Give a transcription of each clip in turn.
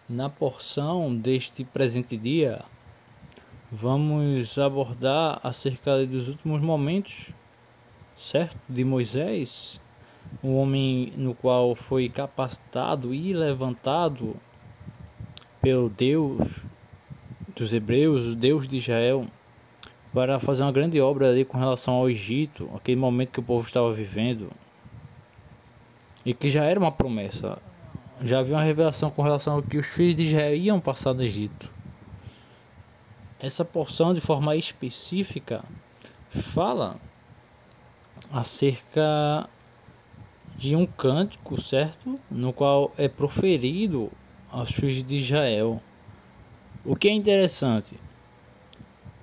Na porção deste presente dia, vamos abordar acerca dos últimos momentos, certo? De Moisés, um homem no qual foi capacitado e levantado pelo Deus dos Hebreus, o Deus de Israel, para fazer uma grande obra ali com relação ao Egito, aquele momento que o povo estava vivendo, e que já era uma promessa. Já havia uma revelação com relação ao que os filhos de Israel iam passar no Egito. Essa porção, de forma específica, fala acerca de um cântico, certo? No qual é proferido aos filhos de Israel. O que é interessante,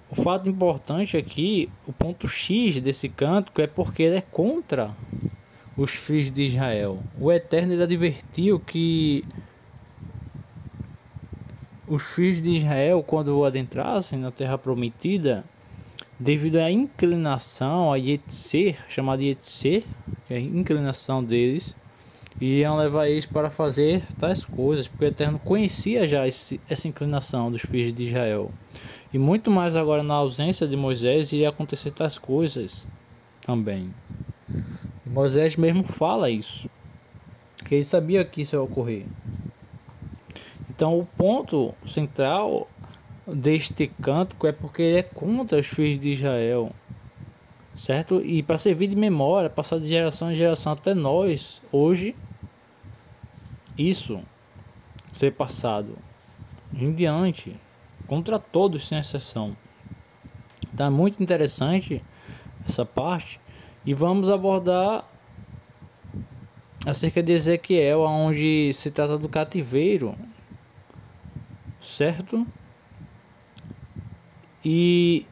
o fato importante aqui, o ponto X desse cântico é porque ele é contra os filhos de Israel. O Eterno ele advertiu que os filhos de Israel, quando adentrassem na terra prometida, devido à inclinação, a Yetzer, chamada Yetzer, que é a inclinação deles, iriam levar eles para fazer tais coisas, porque o Eterno conhecia já essa inclinação dos filhos de Israel. E muito mais agora na ausência de Moisés iria acontecer tais coisas também. E Moisés mesmo fala isso, que ele sabia que isso ia ocorrer. Então o ponto central deste cântico é porque ele é contra os filhos de Israel, certo? E para servir de memória, passar de geração em geração até nós, hoje, isso ser passado em diante, contra todos sem exceção. Então é muito interessante essa parte, e vamos abordar acerca de Ezequiel, onde se trata do cativeiro, certo? E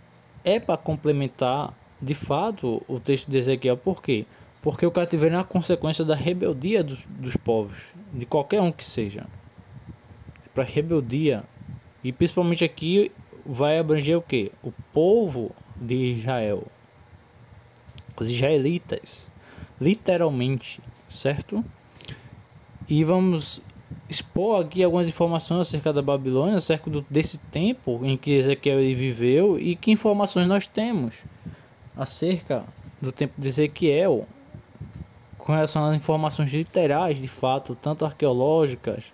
é para complementar de fato o texto de Ezequiel. Por quê? Porque o cativeiro é uma consequência da rebeldia dos povos, de qualquer um que seja, para rebeldia. E principalmente aqui vai abranger o que? O povo de Israel, os israelitas, literalmente, certo? E vamos expor aqui algumas informações acerca da Babilônia, acerca desse tempo em que Ezequiel viveu, e que informações nós temos acerca do tempo de Ezequiel com relação às informações literais, de fato, tanto arqueológicas,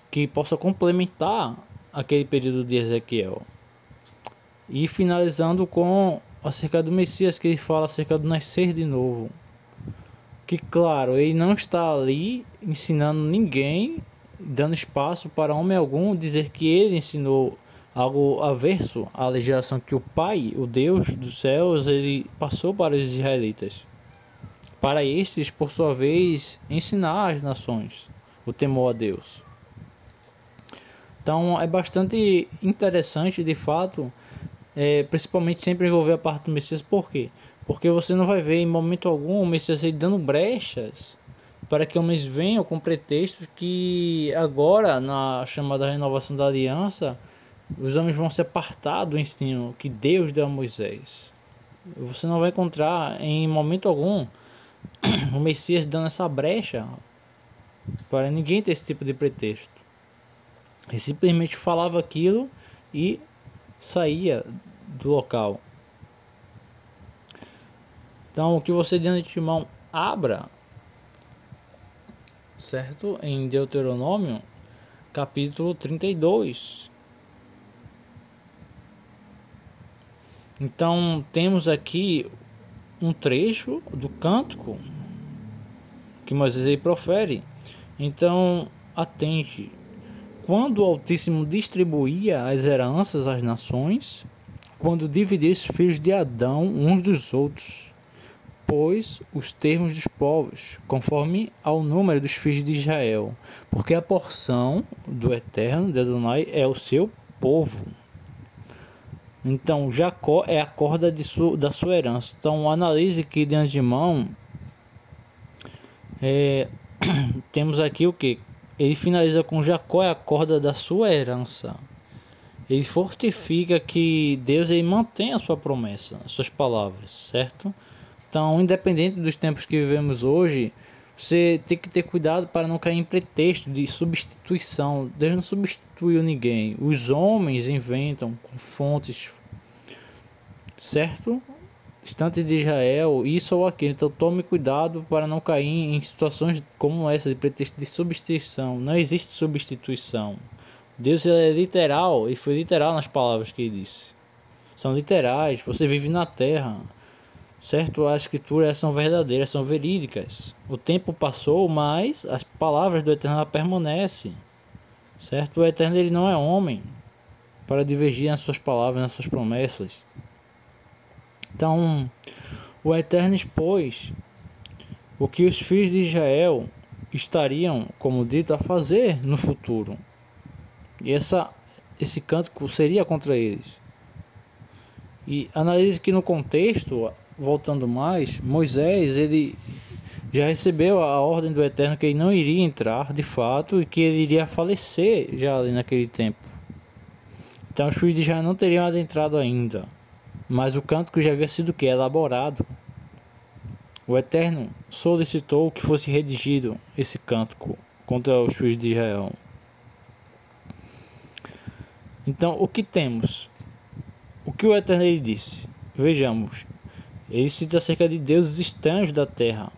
que possa complementar aquele período de Ezequiel. E finalizando com acerca do Messias, que ele fala acerca do nascer de novo. Que claro, ele não está ali ensinando ninguém, dando espaço para homem algum dizer que ele ensinou algo averso à legislação que o Pai, o Deus dos céus, ele passou para os israelitas. Para estes, por sua vez, ensinar às nações o temor a Deus. Então é bastante interessante, de fato, principalmente sempre envolver a parte do Messias. Por quê? Porque você não vai ver em momento algum o Messias dando brechas para que homens venham com pretextos que agora, na chamada renovação da aliança, os homens vão se apartar do ensino que Deus deu a Moisés. Você não vai encontrar em momento algum o Messias dando essa brecha para ninguém ter esse tipo de pretexto. Ele simplesmente falava aquilo e saía do local. Então, o que você de antemão abra, certo? Em Deuteronômio, capítulo 32. Então, temos aqui um trecho do cântico que Moisés profere. Então, atente. Quando o Altíssimo distribuía as heranças às nações, quando dividia os filhos de Adão uns dos outros, pois os termos dos povos, conforme ao número dos filhos de Israel, porque a porção do Eterno, de Adonai, é o seu povo. Então, Jacó é a corda da sua herança. Então, analise que de antemão, temos aqui o que? Ele finaliza com Jacó é a corda da sua herança. Ele fortifica que Deus ele mantém a sua promessa, as suas palavras, certo? Então, independente dos tempos que vivemos hoje, Você tem que ter cuidado para não cair em pretexto de substituição. Deus não substituiu ninguém. Os homens inventam com fontes, certo? Instantes de Israel, isso ou aquilo. Então tome cuidado para não cair em situações como essa de pretexto de substituição. Não existe substituição. Deus é literal e foi literal nas palavras que ele disse. São literais. Você vive na terra. Certo? As escrituras são verdadeiras, são verídicas. O tempo passou, mas as palavras do Eterno permanecem. Certo? O Eterno ele não é homem para divergir nas suas palavras, nas suas promessas. Então, o Eterno expôs o que os filhos de Israel estariam, como dito, a fazer no futuro. E esse cântico seria contra eles. E analise que no contexto, voltando mais, Moisés ele já recebeu a ordem do Eterno que ele não iria entrar de fato e que ele iria falecer já ali naquele tempo. Então os filhos de Israel não teriam adentrado ainda, mas o cântico já havia sido elaborado. O Eterno solicitou que fosse redigido esse cântico contra os filhos de Israel. Então o que temos? O que o Eterno ele disse? Vejamos. Ele cita acerca de deuses estranhos da terra,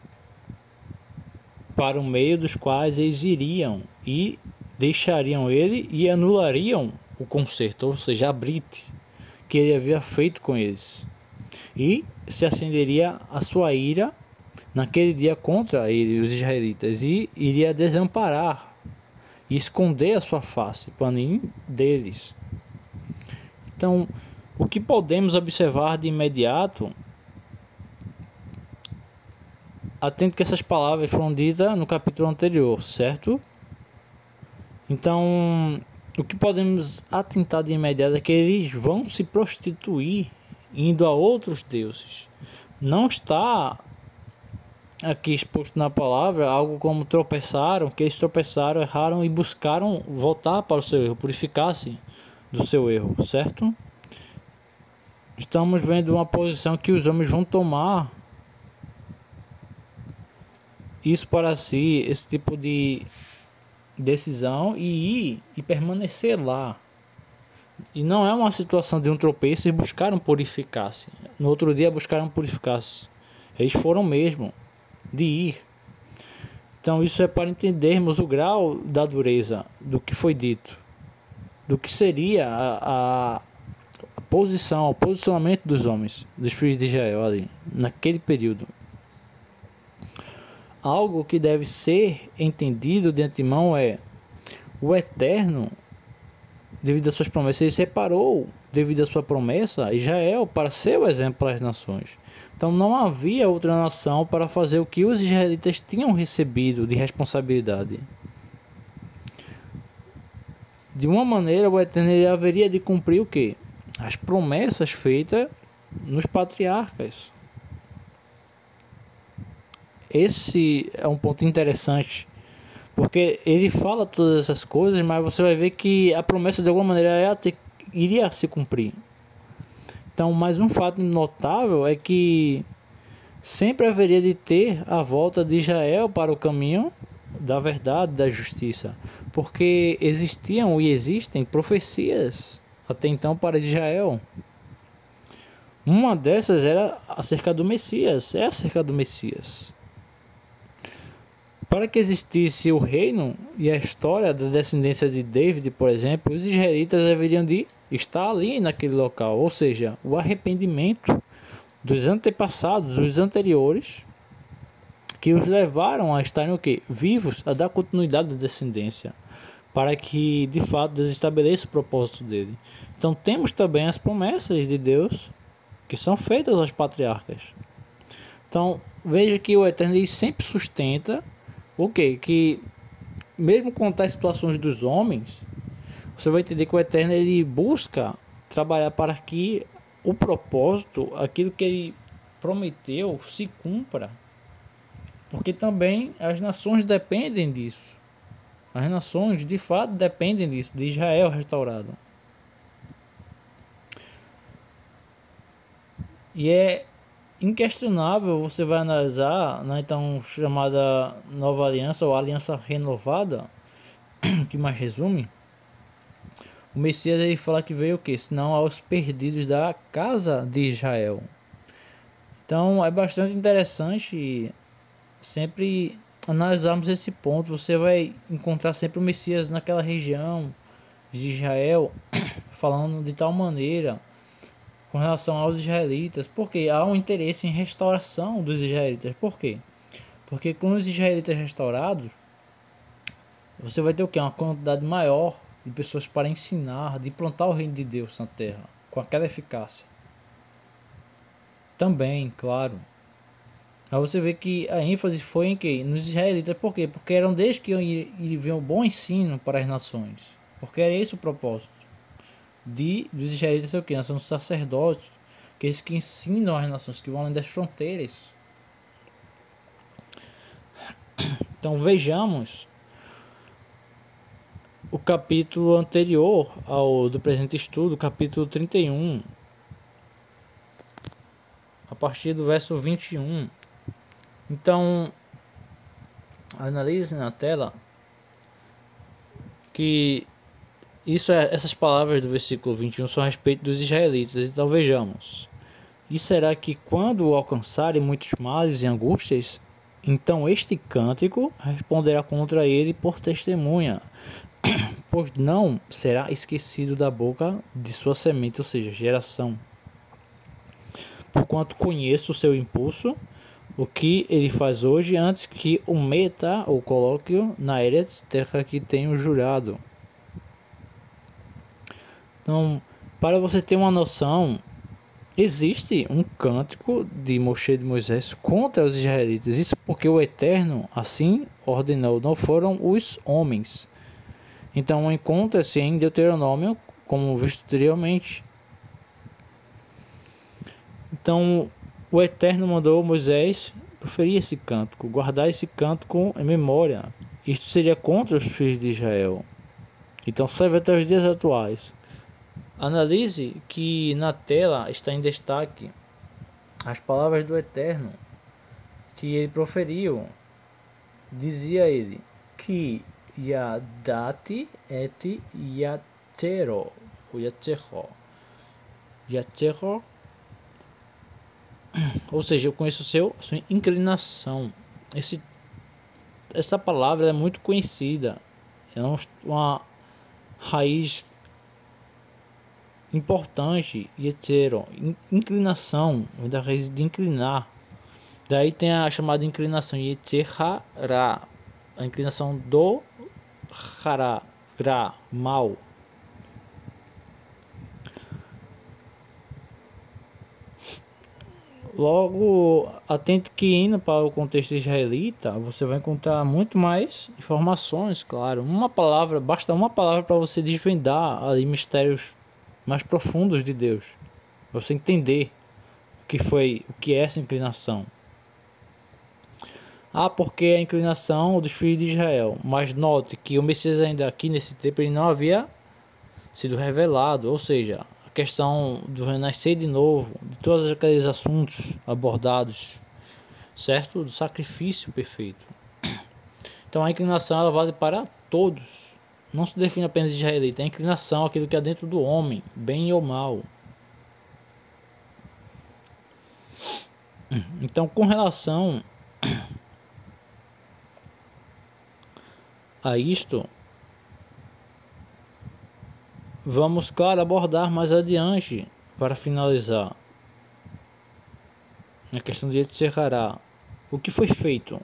para o meio dos quais eles iriam e deixariam ele e anulariam o concerto, ou seja, a brite que ele havia feito com eles. E se acenderia a sua ira naquele dia contra ele, os israelitas, e iria desamparar e esconder a sua face para nenhum deles. Então, o que podemos observar de imediato, atento que essas palavras foram ditas no capítulo anterior, certo? Então, o que podemos atentar de imediato é que eles vão se prostituir indo a outros deuses. Não está aqui exposto na palavra algo como tropeçaram, que eles tropeçaram, erraram e buscaram voltar para o seu erro, purificar-se do seu erro, certo? Estamos vendo uma posição que os homens vão tomar isso para si, esse tipo de decisão e ir e permanecer lá. E não é uma situação de um tropeço e buscaram purificar-se. No outro dia buscaram purificar-se. Eles foram mesmo de ir. Então isso é para entendermos o grau da dureza do que foi dito, do que seria a posição, o posicionamento dos homens, dos filhos de Israel ali, naquele período. Algo que deve ser entendido de antemão é o Eterno, devido às suas promessas, ele separou, devido à sua promessa, Israel para ser o exemplo para as nações. Então não havia outra nação para fazer o que os israelitas tinham recebido de responsabilidade. De uma maneira, o Eterno ele haveria de cumprir o quê? As promessas feitas nos patriarcas. Esse é um ponto interessante, porque ele fala todas essas coisas, mas você vai ver que a promessa de alguma maneira iria se cumprir. Então, mais um fato notável é que sempre haveria de ter a volta de Israel para o caminho da verdade, da justiça, porque existiam e existem profecias até então para Israel. Uma dessas era acerca do Messias, é acerca do Messias. Para que existisse o reino e a história da descendência de David, por exemplo, os israelitas deveriam de estar ali naquele local, ou seja, o arrependimento dos antepassados, dos anteriores, que os levaram a estarem o quê? Vivos, a dar continuidade à descendência, para que de fato Deus estabeleça o propósito dele. Então temos também as promessas de Deus que são feitas aos patriarcas. Então veja que o Eterno ele sempre sustenta que mesmo com tais situações dos homens, você vai entender que o Eterno ele busca trabalhar para que o propósito, aquilo que ele prometeu, se cumpra. Porque também as nações dependem disso. As nações de fato dependem disso, de Israel restaurado. E é inquestionável, você vai analisar na então chamada Nova Aliança ou Aliança Renovada, que mais resume, o Messias ele fala que veio o quê? Senão aos perdidos da casa de Israel. Então é bastante interessante sempre analisarmos esse ponto. Você vai encontrar sempre o Messias naquela região de Israel falando de tal maneira com relação aos israelitas, porque há um interesse em restauração dos israelitas. Por quê? Porque com os israelitas restaurados, você vai ter o quê? Uma quantidade maior de pessoas para ensinar, de implantar o reino de Deus na terra, com aquela eficácia. Também, claro. Mas você vê que a ênfase foi em quê? Nos israelitas. Por quê? Porque eram desde que iriam um bom ensino para as nações. Porque era esse o propósito dos israelitas. É o quê? São os sacerdotes, aqueles que ensinam as nações, que vão além das fronteiras. Então vejamos o capítulo anterior ao do presente estudo, capítulo 31, a partir do verso 21. Então, analise na tela que essas palavras do versículo 21 são a respeito dos israelitas. Então vejamos. E será que quando alcançarem muitos males e angústias, então este cântico responderá contra ele por testemunha, pois não será esquecido da boca de sua semente, ou seja, geração. Porquanto conheço o seu impulso, o que ele faz hoje, antes que o meta ou coloque-o na Eretz, terra que tenho jurado. Então, para você ter uma noção, existe um cântico de Moshe de Moisés contra os israelitas. Isso porque o Eterno assim ordenou, não foram os homens. Então encontra-se em Deuteronômio, como visto anteriormente. Então o Eterno mandou Moisés proferir esse cântico, guardar esse cântico em memória. Isto seria contra os filhos de Israel. Então serve até os dias atuais. Analise que na tela está em destaque as palavras do Eterno que ele proferiu. Dizia ele que Yadati et Yatero, Yatero, ou seja, eu conheço sua inclinação. Essa palavra é muito conhecida, é uma raiz importante, Yetero, inclinação, da raiz de inclinar. Daí tem a chamada inclinação Yetzerará, a inclinação do Hará, Gra, mal. Logo, atente que indo para o contexto israelita, você vai encontrar muito mais informações, claro. Basta uma palavra para você desvendar ali mistérios mais profundos de Deus. Você entender o que é essa inclinação. Porque a inclinação dos filhos de Israel. Mas note que o Messias ainda aqui nesse tempo ele não havia sido revelado, ou seja, a questão do renascer de novo, de todos aqueles assuntos abordados, certo? Do sacrifício perfeito. Então a inclinação ela vale para todos. Não se define apenas de israelita, a inclinação, aquilo que é dentro do homem, bem ou mal. Então, com relação a isto, vamos, claro, abordar mais adiante para finalizar a questão de Yetzirará. O que foi feito?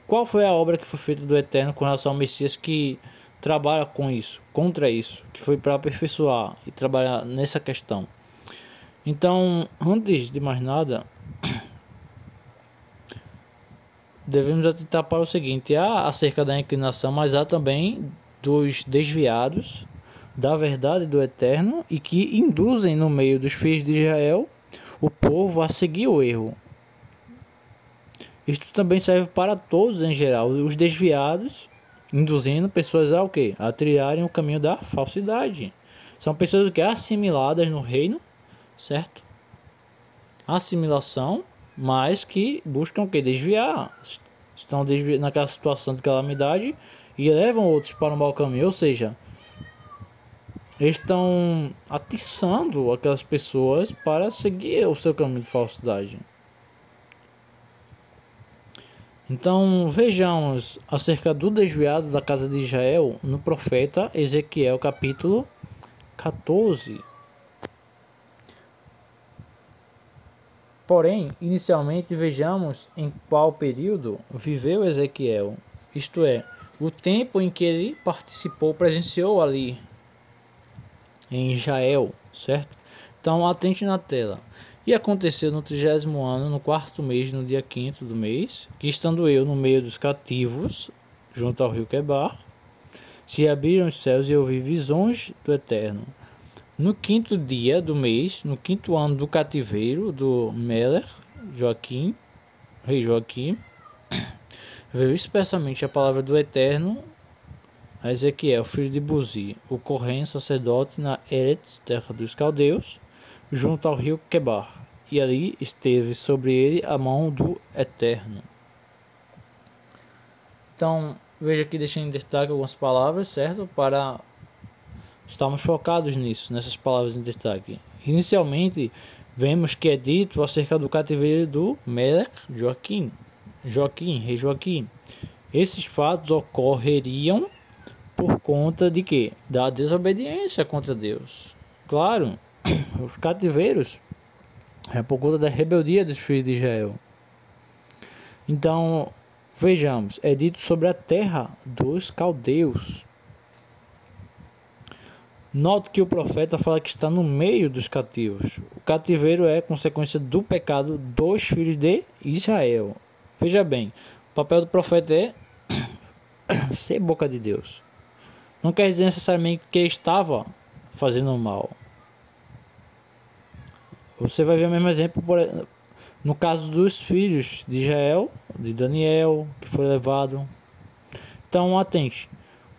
Qual foi a obra que foi feita do Eterno com relação ao Messias que trabalha com isso, contra isso, que foi para aperfeiçoar e trabalhar nessa questão? Então, antes de mais nada, devemos atentar para o seguinte: há acerca da inclinação, mas há também dos desviados da verdade do Eterno e que induzem no meio dos filhos de Israel o povo a seguir o erro. Isto também serve para todos em geral, os desviados, induzindo pessoas a o quê? A trilharem o caminho da falsidade. São pessoas que assimiladas no reino, certo? Assimilação mas que buscam o que? Desviar. Estão naquela situação de calamidade e levam outros para um mau caminho. Ou seja, eles estão atiçando aquelas pessoas para seguir o seu caminho de falsidade. Então vejamos acerca do desviado da casa de Israel no profeta Ezequiel capítulo 14. Porém, inicialmente vejamos em qual período viveu Ezequiel, isto é, o tempo em que ele participou, presenciou ali em Israel, certo? Então atente na tela. E aconteceu no 30º ano, no 4º mês, no dia 5º do mês, que estando eu no meio dos cativos, junto ao rio Quebar, se abriram os céus e eu vi visões do Eterno. No 5º dia do mês, no 5º ano do cativeiro do Meler, Joaquim, rei Joaquim, veio expressamente a palavra do Eterno a Ezequiel, filho de Buzi, o Corém, sacerdote na Eretz, terra dos caldeus, junto ao rio Quebar, e ali esteve sobre ele a mão do Eterno. Então, veja aqui, deixando em destaque algumas palavras, certo? Para estarmos focados nisso, nessas palavras em destaque. Inicialmente, vemos que é dito acerca do cativeiro do Melech Joaquim, rei Joaquim. Esses fatos ocorreriam por conta de quê? Da desobediência contra Deus. Claro, os cativeiros é por conta da rebeldia dos filhos de Israel. Então, vejamos, é dito sobre a terra dos caldeus. Note que o profeta fala que está no meio dos cativos. O cativeiro é consequência do pecado dos filhos de Israel. Veja bem, o papel do profeta é ser boca de Deus. Não quer dizer necessariamente que ele estava fazendo mal. Você vai ver o mesmo exemplo no caso dos filhos de Israel, de Daniel, que foi levado. Então, atente.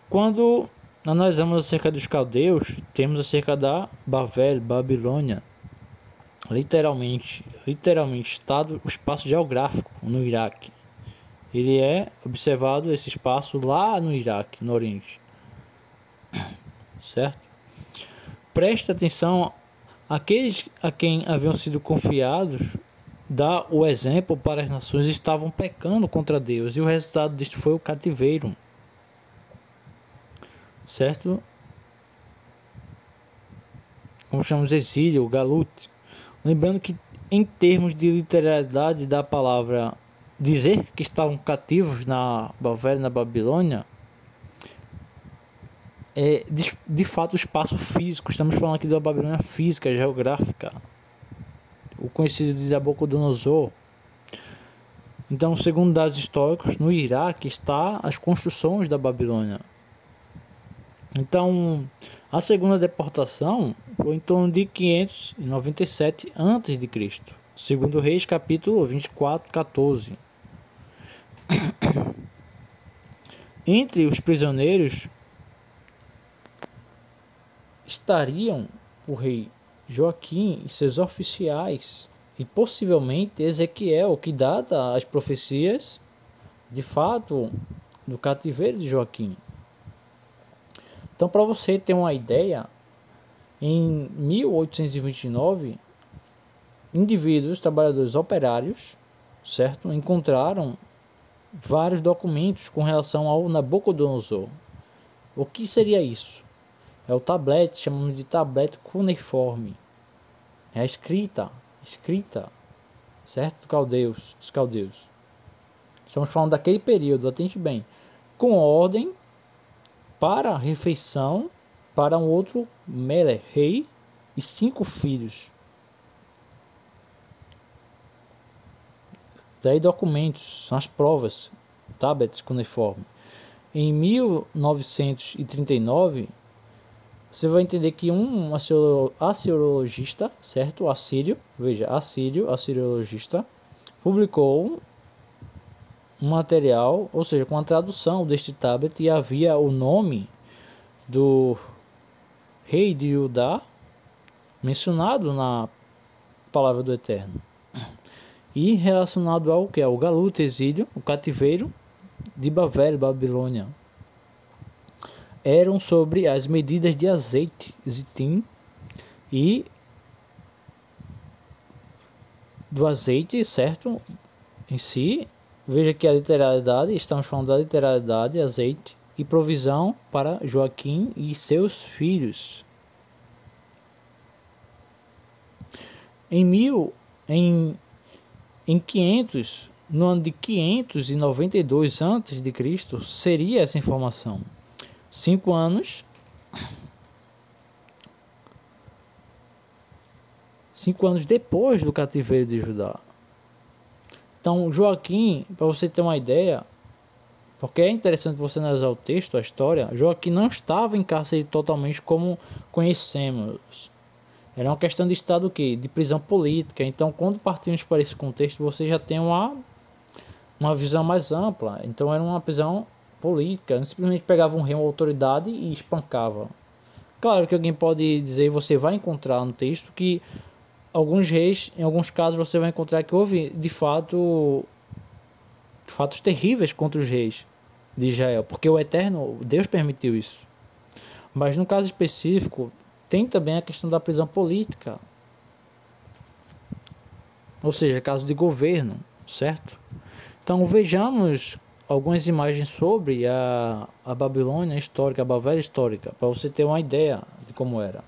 Quando analisamos acerca dos caldeus, temos acerca da Babilônia. Literalmente estado, o espaço geográfico no Iraque. Ele é observado, esse espaço, lá no Iraque, no Oriente. Certo? Preste atenção, aqueles a quem haviam sido confiados, dá o exemplo para as nações, estavam pecando contra Deus, e o resultado disto foi o cativeiro. Certo? Como chamamos de exílio, galut. Lembrando que, em termos de literalidade da palavra, dizer que estavam cativos na Babilônia, é de fato o espaço físico. Estamos falando aqui da Babilônia física, geográfica, o conhecido de Nabucodonosor. Então, segundo dados históricos, no Iraque está as construções da Babilônia. Então, a segunda deportação foi em torno de 597 a.C., segundo Reis capítulo 24:14. Entre os prisioneiros estariam o rei Joaquim e seus oficiais, e possivelmente Ezequiel, que data as profecias de fato do cativeiro de Joaquim. Então, para você ter uma ideia, em 1829, indivíduos, trabalhadores operários, certo, encontraram vários documentos com relação ao Nabucodonosor. O que seria isso? É o tablete, chamamos de tablete cuneiforme. É a escrita, certo? Dos caldeus. Estamos falando daquele período, atente bem. Com ordem para a refeição para um outro Melech, rei, e 5 filhos. Daí documentos, são as provas, tablets cuneiforme. Em 1939, você vai entender que um assiriologista, certo? Assírio, veja, assiriologista, publicou um material, ou seja, com a tradução deste tablet, e havia o nome do rei de Judá mencionado na palavra do Eterno. e relacionado ao que? Ao galuto, exílio, o cativeiro de Babel, Babilônia. Eram sobre as medidas de azeite, zitim, e do azeite, certo? Em si, veja que a literalidade, estamos falando da literalidade, azeite, e provisão para Joaquim e seus filhos. Em 500, no ano de 592 a.C., seria essa informação. 5 anos depois do cativeiro de Judá. Então, Joaquim, para você ter uma ideia, porque é interessante você analisar o texto, a história, Joaquim não estava em cárcere totalmente como conhecemos. Era uma questão de estado o quê? De prisão política. Então, quando partimos para esse contexto, você já tem uma visão mais ampla. Então, era uma prisão política. Não simplesmente pegava um rei, uma autoridade e espancava. Claro que alguém pode dizer, você vai encontrar no texto que alguns reis, em alguns casos, você vai encontrar que houve, de fato, fatos terríveis contra os reis de Israel. Porque o Eterno, Deus permitiu isso. Mas no caso específico, tem também a questão da prisão política. Ou seja, caso de governo, certo? Então vejamos algumas imagens sobre a Babilônia histórica, a Bavel histórica, para você ter uma ideia de como era.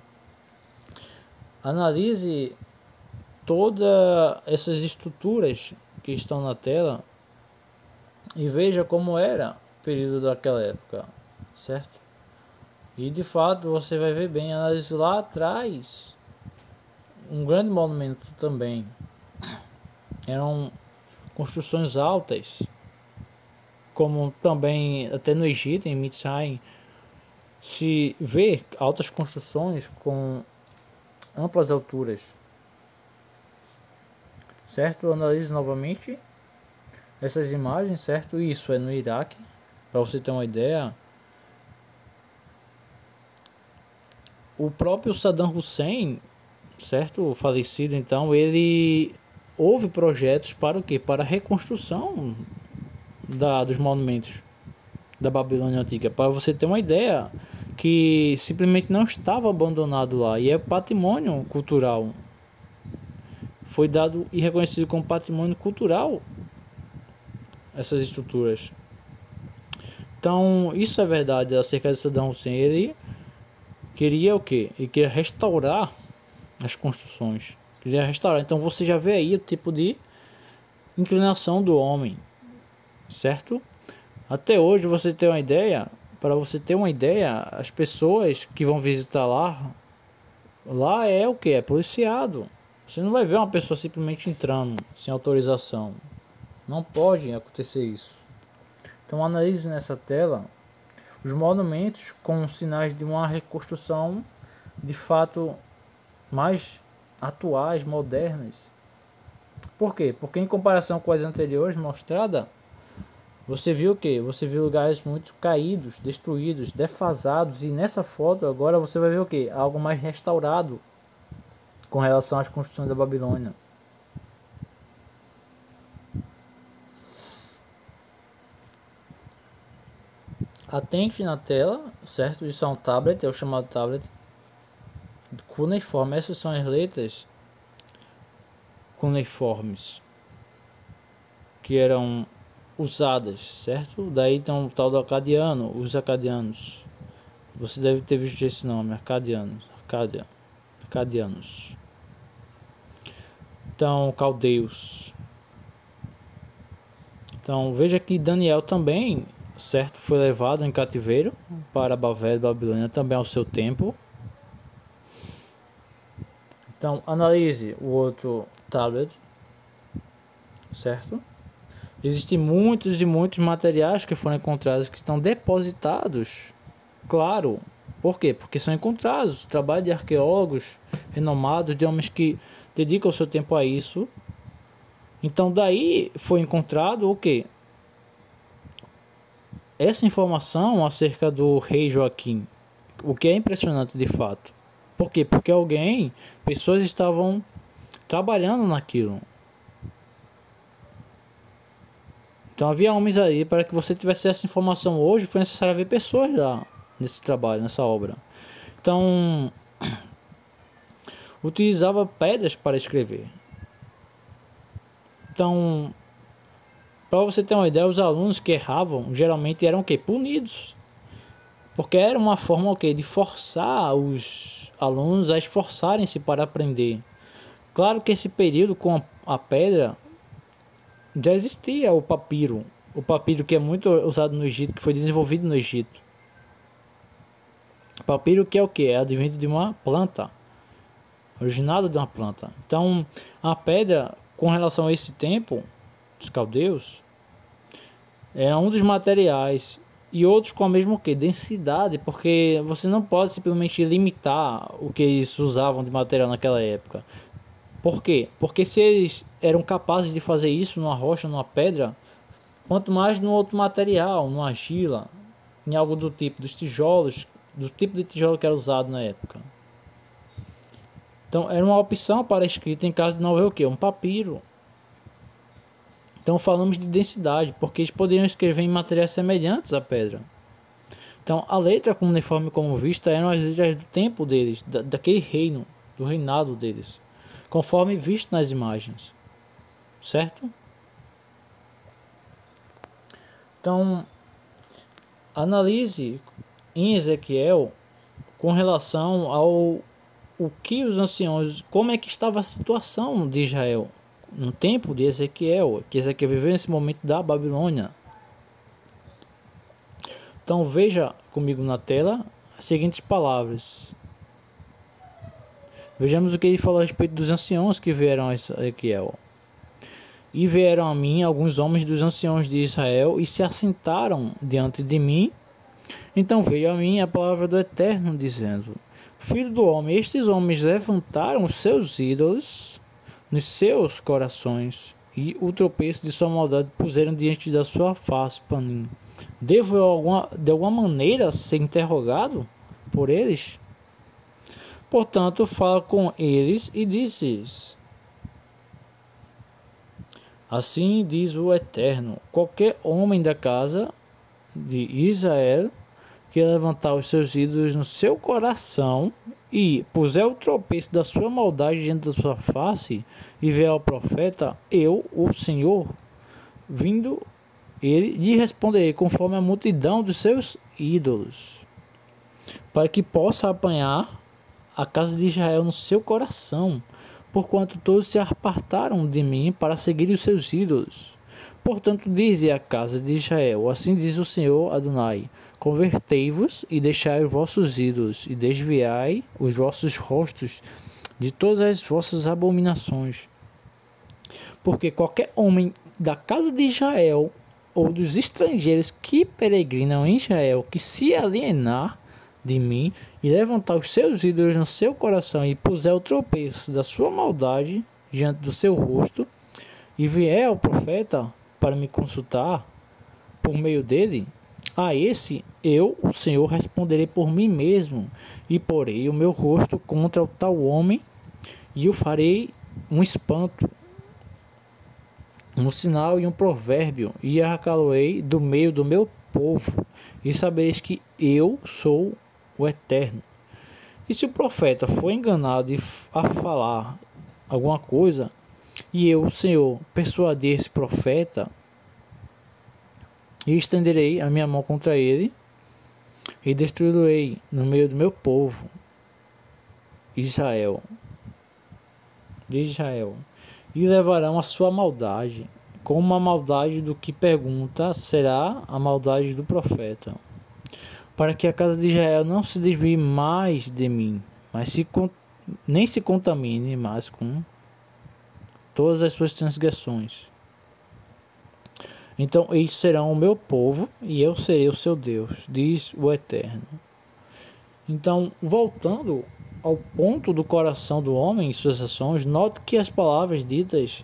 Analise todas essas estruturas que estão na tela e veja como era o período daquela época, certo? E de fato você vai ver bem, analise lá atrás, um grande monumento também. Eram construções altas, como também até no Egito, em Mitzrayim, se vê altas construções com amplas alturas. Certo? Analise novamente essas imagens, certo? Isso é no Iraque, para você ter uma ideia. O próprio Saddam Hussein, certo? O falecido, então, ele houve projetos para o quê? Para a reconstrução dos monumentos da Babilônia Antiga, para você ter uma ideia que simplesmente não estava abandonado lá e é patrimônio cultural. Foi dado e reconhecido como patrimônio cultural essas estruturas. Então, isso é verdade acerca de Saddam Hussein. Ele queria o quê? Ele queria restaurar as construções. Queria restaurar. Então, você já vê aí o tipo de inclinação do homem, certo? Até hoje, você tem uma ideia, para você ter uma ideia, as pessoas que vão visitar lá é o que? É policiado. Você não vai ver uma pessoa simplesmente entrando sem autorização. Não pode acontecer isso. Então analise nessa tela os monumentos com sinais de uma reconstrução de fato mais atuais, modernas. Por quê? Porque em comparação com as anteriores mostradas, você viu o quê? Você viu lugares muito caídos, destruídos, defasados, e nessa foto agora você vai ver o quê? Algo mais restaurado com relação às construções da Babilônia. Atente na tela, certo? Isso é um tablet, é o chamado tablet cuneiforme. Essas são as letras cuneiformes que eram usadas, certo? Daí tem o tal do acadiano, os acadianos. Você deve ter visto esse nome, acadianos. Então, caldeus. Então, veja que Daniel também, certo, foi levado em cativeiro para Babel, Babilônia, também ao seu tempo. Então, analise o outro tablet, certo? Existem muitos e muitos materiais que foram encontrados que estão depositados, claro. Por quê? Porque são encontrados, trabalho de arqueólogos renomados, de homens que dedicam o seu tempo a isso. Então daí foi encontrado o quê? Essa informação acerca do rei Joaquim, o que é impressionante de fato. Por quê? Porque pessoas estavam trabalhando naquilo. Então havia homens aí. Para que você tivesse essa informação hoje, foi necessário haver pessoas lá nesse trabalho, nessa obra. Então utilizava pedras para escrever. Então, para você ter uma ideia, os alunos que erravam geralmente eram o quê? Punidos. Porque era uma forma o quê? De forçar os alunos a esforçarem-se para aprender. Claro que esse período com a pedra já existia o papiro. O papiro que é muito usado no Egito, que foi desenvolvido no Egito. Papiro que é o quê? É advindo de uma planta. Originado de uma planta. Então, a pedra, com relação a esse tempo dos caldeus, é um dos materiais, e outros com a mesma densidade, porque você não pode simplesmente limitar o que eles usavam de material naquela época. Por quê? Porque se eles eram capazes de fazer isso numa rocha, numa pedra, quanto mais no outro material, numa argila, em algo do tipo dos tijolos, do tipo de tijolo que era usado na época. Então era uma opção para a escrita em caso de não haver o quê? Um papiro. Então falamos de densidade, porque eles poderiam escrever em materiais semelhantes à pedra. Então a letra cuneiforme como vista eram as letras do tempo deles, daquele reino, do reinado deles, conforme visto nas imagens. Certo? Então analise em Ezequiel com relação ao o que os anciãos, como é que estava a situação de Israel no tempo de Ezequiel, que Ezequiel viveu nesse momento da Babilônia. Então veja comigo na tela as seguintes palavras. Vejamos o que ele falou a respeito dos anciãos que vieram a Ezequiel. E vieram a mim alguns homens dos anciãos de Israel e se assentaram diante de mim. Então veio a mim a palavra do Eterno, dizendo: Filho do homem, estes homens levantaram os seus ídolos nos seus corações, e o tropeço de sua maldade puseram diante da sua face, Panim. Devo eu de alguma maneira ser interrogado por eles? Portanto, fala com eles e diz-lhes: Assim diz o Eterno: qualquer homem da casa de Israel que levantar os seus ídolos no seu coração e puser o tropeço da sua maldade diante da sua face e vier ao profeta, eu, o Senhor, vindo ele, lhe responderei conforme a multidão dos seus ídolos, para que possa apanhar a casa de Israel no seu coração, porquanto todos se apartaram de mim para seguir os seus ídolos. Portanto, dize a casa de Israel: assim diz o Senhor Adonai: convertei-vos e deixai os vossos ídolos, e desviai os vossos rostos de todas as vossas abominações. Porque qualquer homem da casa de Israel, ou dos estrangeiros que peregrinam em Israel, que se alienar de mim, e levantar os seus ídolos no seu coração, e puser o tropeço da sua maldade diante do seu rosto, e vier ao profeta para me consultar por meio dele, a esse eu, o Senhor, responderei por mim mesmo, e porei o meu rosto contra o tal homem, e o farei um espanto, um sinal e um provérbio, e arrancá-lo-ei do meio do meu povo, e sabereis que eu sou o Eterno. E se o profeta for enganado a falar alguma coisa, e eu, Senhor, persuadir esse profeta, e estenderei a minha mão contra ele, e destruí-lo-ei no meio do meu povo, Israel, e levarão a sua maldade, como a maldade do que pergunta será a maldade do profeta, para que a casa de Israel não se desvie mais de mim, mas nem se contamine mais com todas as suas transgressões. Então eles serão o meu povo e eu serei o seu Deus, diz o Eterno. Então, voltando ao ponto do coração do homem e suas ações, note que as palavras ditas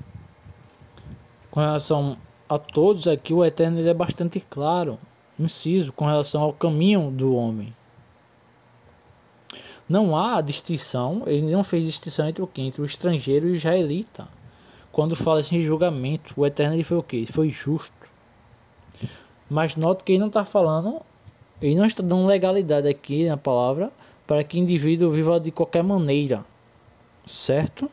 com relação a todos aqui, o Eterno ele é bastante claro, inciso, com relação ao caminho do homem. Não há distinção, ele não fez distinção entre o que? Entre o estrangeiro e o israelita. Quando fala assim em julgamento, o Eterno ele foi o que? Ele foi justo. Mas note que ele não está falando, ele não está dando legalidade aqui na palavra para que o indivíduo viva de qualquer maneira, certo?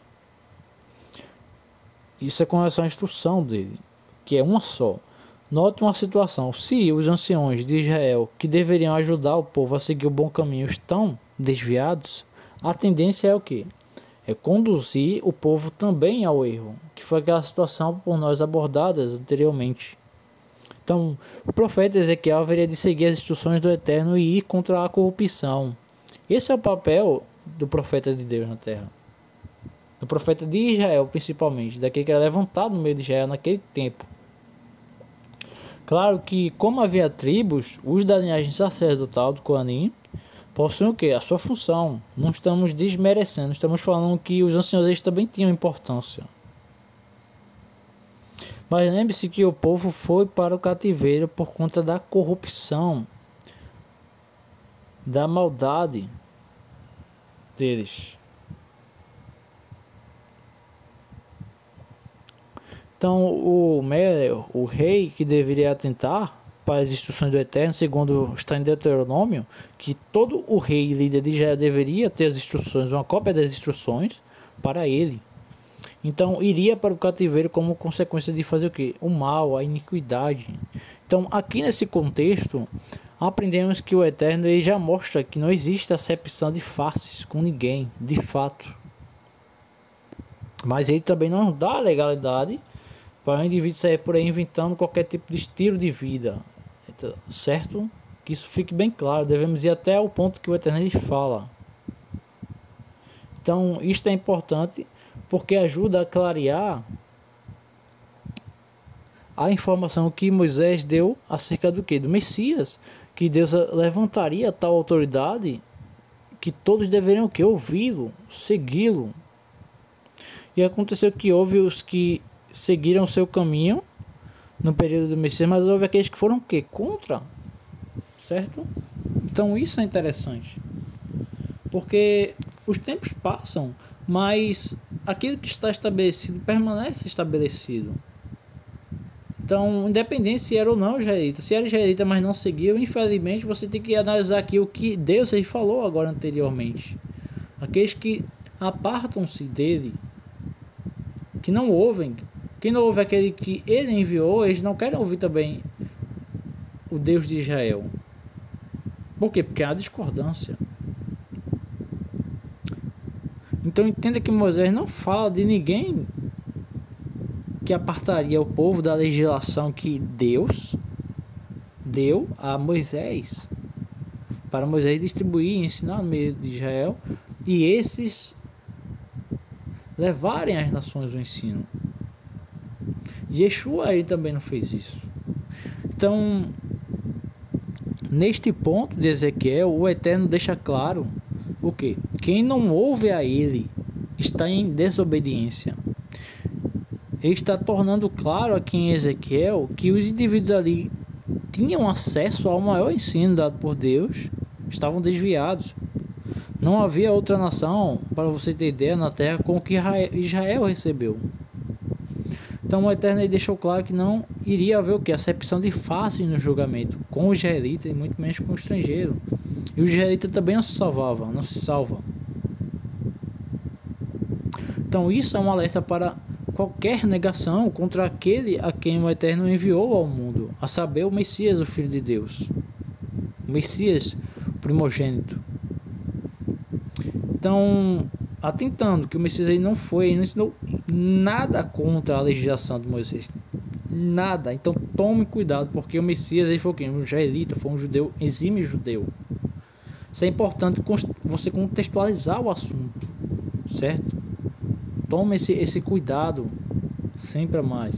Isso é com relação à instrução dele, que é uma só. Note uma situação: se os anciões de Israel, que deveriam ajudar o povo a seguir o bom caminho, estão desviados, a tendência é o quê? É conduzir o povo também ao erro, que foi aquela situação por nós abordadas anteriormente. Então, o profeta Ezequiel haveria de seguir as instruções do Eterno e ir contra a corrupção. Esse é o papel do profeta de Deus na terra. Do profeta de Israel, principalmente, daquele que era levantado no meio de Israel naquele tempo. Claro que, como havia tribos, os da linhagem sacerdotal do Coanim possuem o quê? A sua função. Não estamos desmerecendo, estamos falando que os anciões também tinham importância. Mas lembre-se que o povo foi para o cativeiro por conta da corrupção, da maldade deles. Então o rei que deveria atentar para as instruções do Eterno, segundo está em Deuteronômio, que todo o rei e líder de Israel deveria ter as instruções, uma cópia das instruções para ele. Então iria para o cativeiro como consequência de fazer o quê? O mal, a iniquidade. Então aqui nesse contexto, aprendemos que o Eterno ele já mostra que não existe acepção de faces com ninguém, de fato. Mas ele também não dá legalidade para o indivíduo sair por aí inventando qualquer tipo de estilo de vida. Certo? Que isso fique bem claro. Devemos ir até o ponto que o Eterno fala. Então isto é importante, porque ajuda a clarear a informação que Moisés deu acerca do que? Do Messias, que Deus levantaria tal autoridade que todos deveriam o que? Ouvi-lo, segui-lo. E aconteceu que houve os que seguiram o seu caminho no período do Messias, mas houve aqueles que foram o que? Contra, certo? Então isso é interessante, porque os tempos passam, mas aquilo que está estabelecido permanece estabelecido. Então, independente se era ou não israelita, se era israelita mas não seguiu, infelizmente você tem que analisar aqui o que Deus aí falou agora anteriormente. Aqueles que apartam-se dele, que não ouvem, quem não ouve aquele que ele enviou, eles não querem ouvir também o Deus de Israel. Por quê? Porque há discordância. Então entenda que Moisés não fala de ninguém que apartaria o povo da legislação que Deus deu a Moisés, para Moisés distribuir e ensinar no meio de Israel, e esses levarem às nações o ensino. Yeshua ele também não fez isso. Então, neste ponto de Ezequiel, o Eterno deixa claro o que? Quem não ouve a ele está em desobediência. Ele está tornando claro aqui em Ezequiel que os indivíduos ali tinham acesso ao maior ensino dado por Deus, estavam desviados. Não havia outra nação, para você ter ideia, na terra com o que Israel recebeu. Então o Eterno deixou claro que não iria haver o que? Acepção de faces no julgamento com o israelita e muito menos com o estrangeiro. E o israelita também não se salvava, não se salva. Então isso é um alerta para qualquer negação contra aquele a quem o Eterno enviou ao mundo, a saber, o Messias, o Filho de Deus, o Messias primogênito. Então, atentando que o Messias aí não ensinou nada contra a legislação de Moisés, nada. Então tome cuidado, porque o Messias aí foi o quê? Um israelita, foi um judeu, exímio judeu. Isso é importante você contextualizar o assunto, certo? Tome esse cuidado sempre a mais.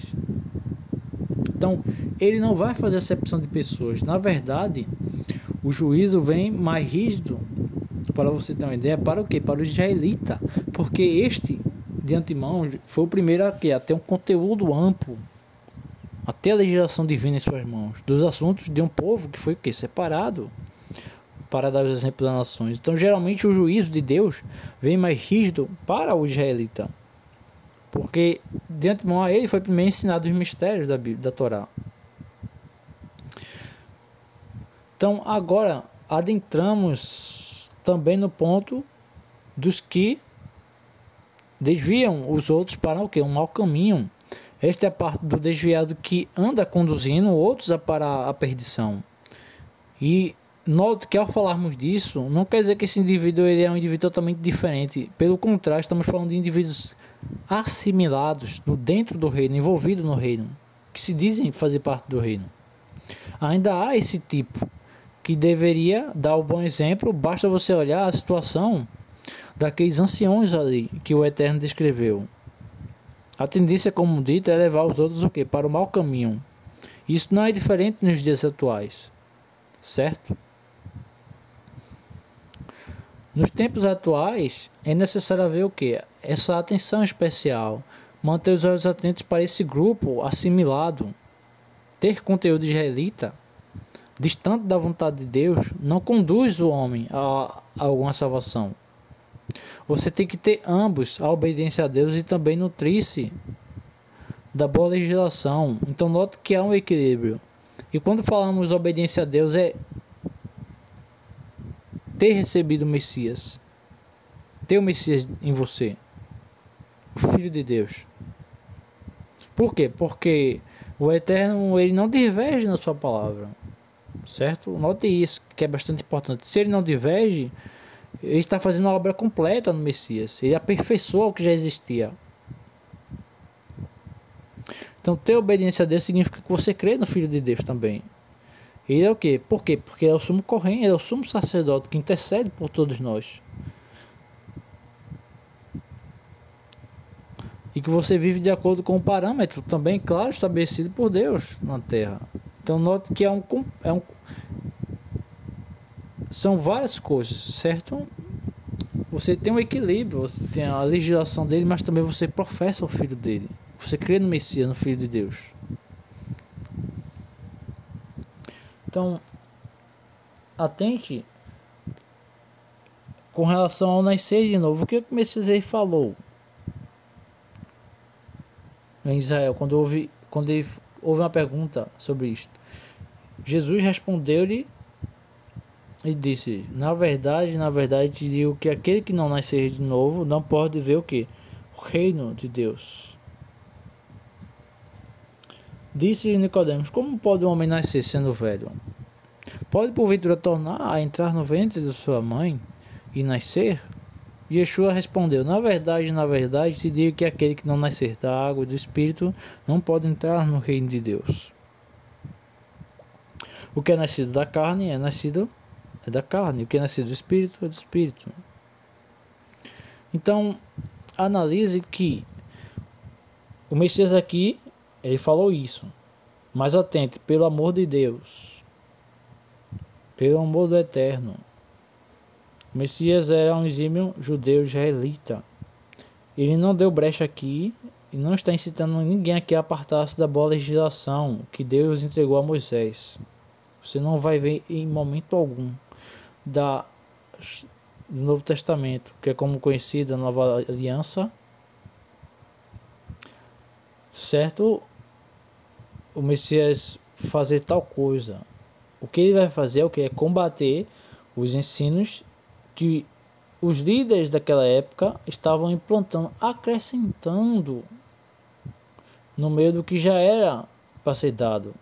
Então, ele não vai fazer acepção de pessoas. Na verdade, o juízo vem mais rígido, para você ter uma ideia, para o quê? Para o israelita. Porque este, de antemão, foi o primeiro a ter um conteúdo amplo, a ter a legislação divina em suas mãos, dos assuntos de um povo que foi o quê? Separado, para dar os exemplos das nações. Então, geralmente, o juízo de Deus vem mais rígido para o israelita, porque de antemão a ele foi primeiro ensinado os mistérios da Bíblia, da Torá. Então agora adentramos também no ponto dos que desviam os outros para o quê? Um mau caminho. Esta é a parte do desviado que anda conduzindo outros para a perdição. E note que ao falarmos disso, não quer dizer que esse indivíduo ele é um indivíduo totalmente diferente. Pelo contrário, estamos falando de indivíduos assimilados dentro do reino, envolvidos no reino, que se dizem fazer parte do reino. Ainda há esse tipo que deveria dar o bom exemplo. Basta você olhar a situação daqueles anciões ali que o Eterno descreveu. A tendência, como dito, é levar os outros o quê? Para o mau caminho. Isso não é diferente nos dias atuais, certo? Nos tempos atuais, é necessário haver o quê? Essa atenção especial, manter os olhos atentos para esse grupo assimilado. Ter conteúdo israelita, distante da vontade de Deus, não conduz o homem a alguma salvação. Você tem que ter ambos, a obediência a Deus e também nutrir-se da boa legislação. Então note que há um equilíbrio. E quando falamos obediência a Deus é ter recebido o Messias. Ter o Messias em você. O Filho de Deus. Por quê? Porque o Eterno ele não diverge na sua palavra. Certo? Note isso, que é bastante importante. Se ele não diverge, ele está fazendo a obra completa no Messias. Ele aperfeiçoa o que já existia. Então ter obediência a Deus significa que você crê no Filho de Deus também. Ele é o quê? Por quê? Porque ele é o sumo corrente, ele é o sumo sacerdote que intercede por todos nós. E que você vive de acordo com o parâmetro também, claro, estabelecido por Deus na terra. Então note que são várias coisas, certo? Você tem um equilíbrio, você tem a legislação dele, mas também você professa o Filho dele. Você crê no Messias, no Filho de Deus. Então, atente com relação ao nascer de novo. O que o Messias aí falou em Israel, quando ele houve uma pergunta sobre isto? Jesus respondeu-lhe e disse: na verdade, te digo que aquele que não nascer de novo não pode ver o que? O reino de Deus. Disse-lhe Nicodemos: como pode um homem nascer sendo velho? Pode porventura tornar a entrar no ventre de sua mãe e nascer? Yeshua respondeu: na verdade, te digo que aquele que não nascer da água e do Espírito não pode entrar no reino de Deus. O que é nascido da carne é da carne, o que é nascido do Espírito é do Espírito. Então, analise que o Messias aqui, ele falou isso. Mas atente, pelo amor de Deus, pelo amor do Eterno, o Messias era um exímio judeu israelita. Ele não deu brecha aqui e não está incitando ninguém aqui a apartar-se da boa legislação que Deus entregou a Moisés. Você não vai ver em momento algum do Novo Testamento, que é como conhecida a Nova Aliança, certo? O Messias fazer tal coisa. O que ele vai fazer é o que? É combater os ensinos que os líderes daquela época estavam implantando, acrescentando no meio do que já era para ser dado.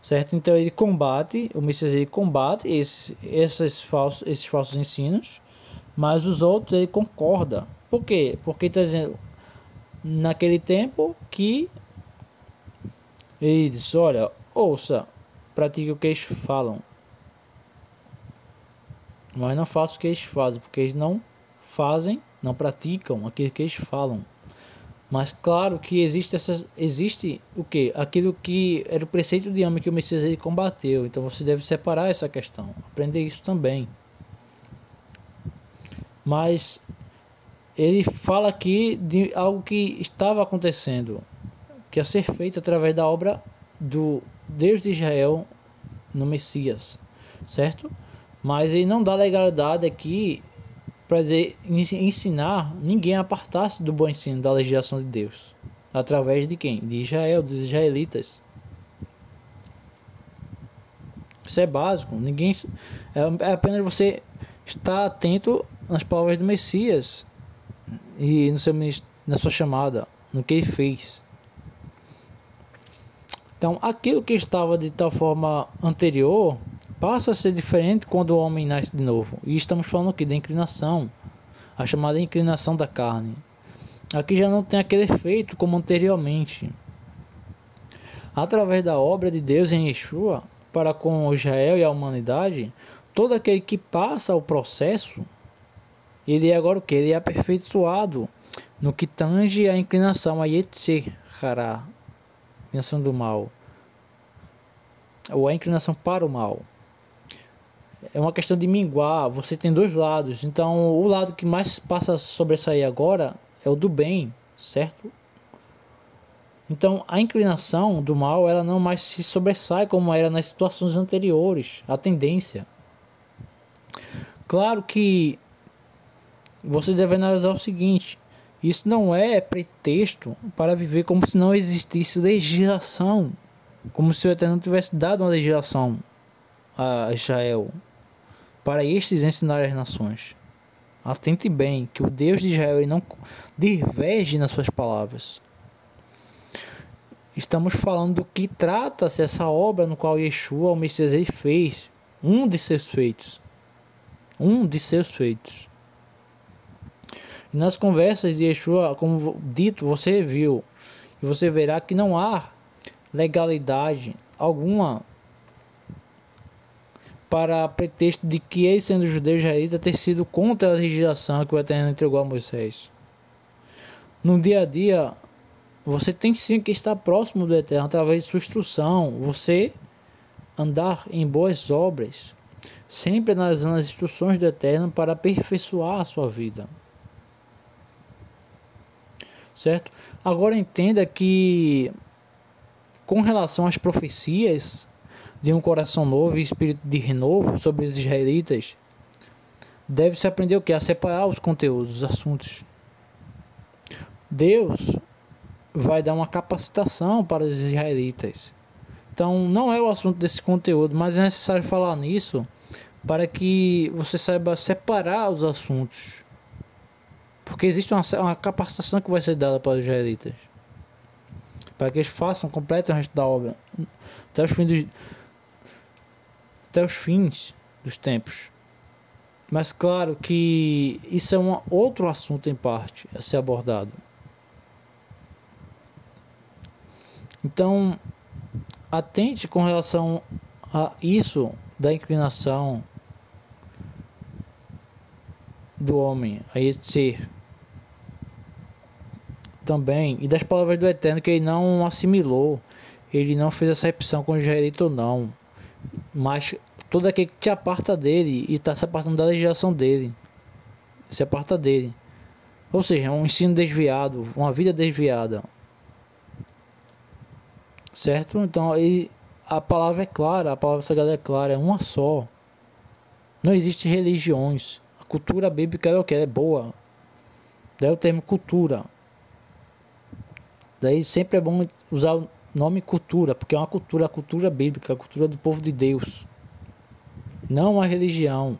Certo? Então ele combate, o Messias ele combate esses falsos ensinos, mas os outros ele concorda. Por quê? Porque está dizendo naquele tempo que ele diz: olha, ouça, pratique o que eles falam, mas não faça o que eles fazem, porque eles não fazem, não praticam aquilo que eles falam. Mas claro que existe o que? Aquilo que era o preceito de homem que o Messias ele combateu. Então você deve separar essa questão, aprender isso também. Mas ele fala aqui de algo que estava acontecendo, que ia ser feito através da obra do Deus de Israel no Messias, certo? Mas ele não dá legalidade aqui para ensinar ninguém a apartar-se do bom ensino da legislação de Deus. Através de quem? De Israel, dos israelitas. Isso é básico. Ninguém é apenas você estar atento nas palavras do Messias e no seu na sua chamada, no que ele fez. Então, aquilo que estava de tal forma anterior passa a ser diferente quando o homem nasce de novo. E estamos falando aqui da inclinação, a chamada inclinação da carne. Aqui já não tem aquele efeito como anteriormente. Através da obra de Deus em Yeshua, para com Israel e a humanidade, todo aquele que passa o processo, ele é agora o que? Ele é aperfeiçoado no que tange a inclinação a Yetzer Hará, inclinação do mal, ou a inclinação para o mal. É uma questão de minguar. Você tem dois lados. Então, o lado que mais passa a sobressair agora é o do bem, certo? Então, a inclinação do mal, ela não mais se sobressai como era nas situações anteriores. A tendência. Claro que você deve analisar o seguinte: isso não é pretexto para viver como se não existisse legislação, como se o Eterno tivesse dado uma legislação a Israel para estes ensinar as nações. Atente bem que o Deus de Israel ele não diverge nas suas palavras. Estamos falando do que trata-se essa obra no qual Yeshua, o Messias, ele fez um de seus feitos. E nas conversas de Yeshua, como dito, você viu e você verá que não há legalidade alguma para pretexto de que ele, sendo judeu israelita, ter sido contra a legislação que o Eterno entregou a Moisés. No dia a dia, você tem sim que estar próximo do Eterno através de sua instrução, você andar em boas obras, sempre analisando as instruções do Eterno para aperfeiçoar a sua vida. Certo? Agora entenda que, com relação às profecias de um coração novo e espírito de renovo sobre os israelitas, deve-se aprender o que? A separar os conteúdos, os assuntos. Deus vai dar uma capacitação para os israelitas. Então, não é o assunto desse conteúdo, mas é necessário falar nisso para que você saiba separar os assuntos. Porque existe uma capacitação que vai ser dada para os israelitas, para que eles façam, completem o resto da obra até os fins dos tempos. Mas claro que isso é um outro assunto em parte a ser abordado. Então, atente com relação a isso da inclinação do homem a ser também, e das palavras do Eterno, que ele não assimilou, ele não fez acepção com o israelita ou não, mas todo aquele que te aparta dele e está se apartando da legislação dele, se aparta dele, ou seja, um ensino desviado, uma vida desviada, certo? Então a palavra é clara, a palavra sagrada é clara, é uma só, não existe religiões. A cultura bíblica é o que? É boa, daí o termo cultura. Daí sempre é bom usar o nome cultura, porque é uma cultura, a cultura bíblica, a cultura do povo de Deus. Não uma religião,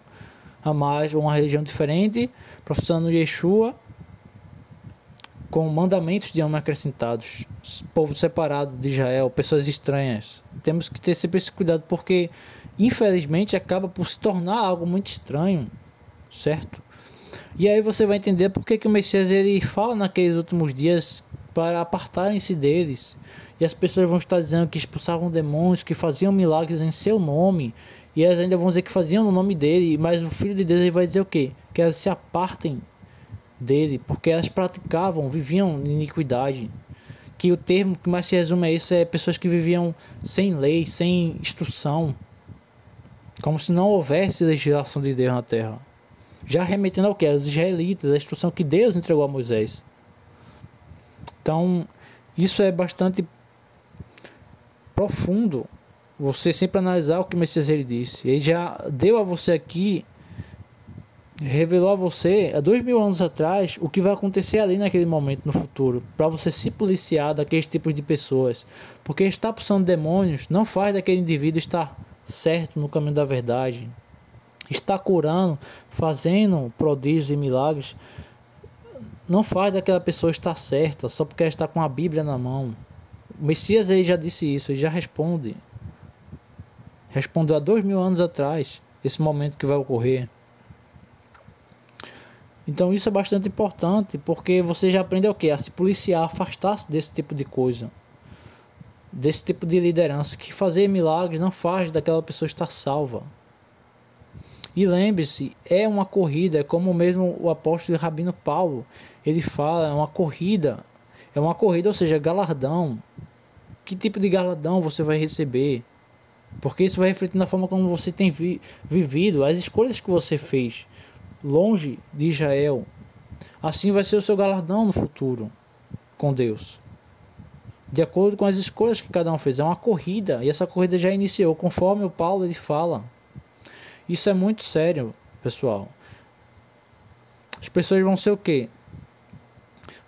mas uma religião diferente, professando Yeshua, com mandamentos de homem acrescentados, povo separado de Israel, pessoas estranhas. Temos que ter sempre esse cuidado, porque infelizmente acaba por se tornar algo muito estranho, certo? E aí você vai entender por que o Messias ele fala naqueles últimos dias para apartarem-se deles, e as pessoas vão estar dizendo que expulsavam demônios, que faziam milagres em seu nome, e elas ainda vão dizer que faziam no nome dele, mas o Filho de Deus ele vai dizer o quê? Que elas se apartem dele, porque elas praticavam, viviam em iniquidade. Que o termo que mais se resume a isso é pessoas que viviam sem lei, sem instrução, como se não houvesse legislação de Deus na terra, já remetendo ao que? Os israelitas, a instrução que Deus entregou a Moisés. Então, isso é bastante profundo. Você sempre analisar o que o Messias ele disse. Ele já deu a você aqui, revelou a você, há 2000 anos atrás, o que vai acontecer ali naquele momento, no futuro. Para você se policiar daqueles tipos de pessoas. Porque estar expulsando demônios não faz daquele indivíduo estar certo no caminho da verdade, está curando, fazendo prodígios e milagres, não faz daquela pessoa estar certa só porque ela está com a Bíblia na mão. O Messias ele já disse isso, ele já responde. Respondeu há 2000 anos atrás, esse momento que vai ocorrer. Então isso é bastante importante, porque você já aprende o quê? A se policiar, a afastar-se desse tipo de coisa. Desse tipo de liderança, que fazer milagres não faz daquela pessoa estar salva. E lembre-se, é uma corrida, é como mesmo o apóstolo Rabino Paulo, ele fala, é uma corrida, ou seja, galardão. Que tipo de galardão você vai receber? Porque isso vai refletir na forma como você tem vivido, as escolhas que você fez, longe de Israel. Assim vai ser o seu galardão no futuro, com Deus. De acordo com as escolhas que cada um fez, é uma corrida, e essa corrida já iniciou, conforme o Paulo ele fala. Isso é muito sério, pessoal. As pessoas vão ser o quê?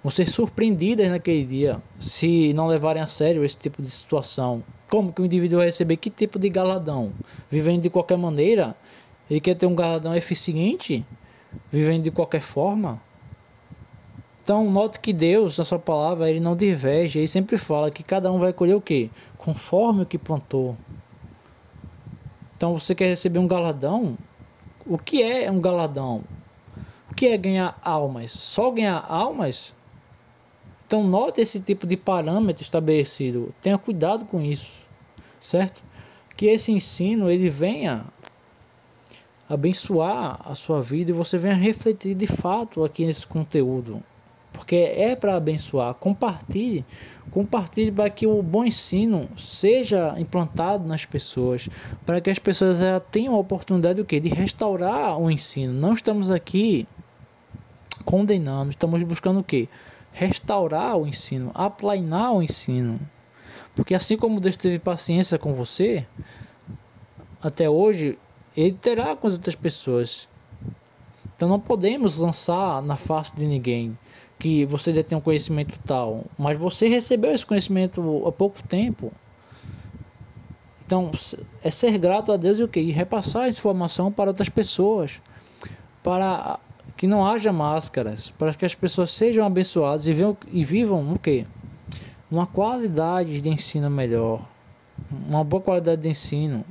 Vão ser surpreendidas naquele dia, se não levarem a sério esse tipo de situação. Como que o indivíduo vai receber que tipo de galardão? Vivendo de qualquer maneira? Ele quer ter um galardão eficiente? Vivendo de qualquer forma? Então, note que Deus, na sua palavra, ele não diverge. Ele sempre fala que cada um vai colher o quê? Conforme o que plantou. Então, você quer receber um galardão? O que é um galardão? O que é ganhar almas? Só ganhar almas? Então, note esse tipo de parâmetro estabelecido. Tenha cuidado com isso, certo? Que esse ensino, ele venha abençoar a sua vida e você venha refletir de fato aqui nesse conteúdo. Porque é para abençoar. Compartilhe para que o bom ensino seja implantado nas pessoas, para que as pessoas tenham a oportunidade de restaurar o ensino. Não estamos aqui condenando, estamos buscando o quê? Restaurar o ensino, aplainar o ensino. Porque assim como Deus teve paciência com você, até hoje, Ele terá com as outras pessoas. Então não podemos lançar na face de ninguém que você já tem um conhecimento tal, mas você recebeu esse conhecimento há pouco tempo. Então é ser grato a Deus e repassar essa informação para outras pessoas, para que não haja máscaras, para que as pessoas sejam abençoadas e vivam o quê? Uma qualidade de ensino melhor, uma boa qualidade de ensino.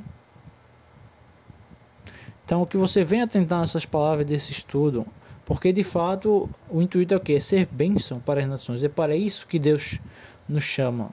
Então o que você venha atentar nessas palavras desse estudo, porque de fato o intuito é o quê? É ser bênção para as nações. É para isso que Deus nos chama.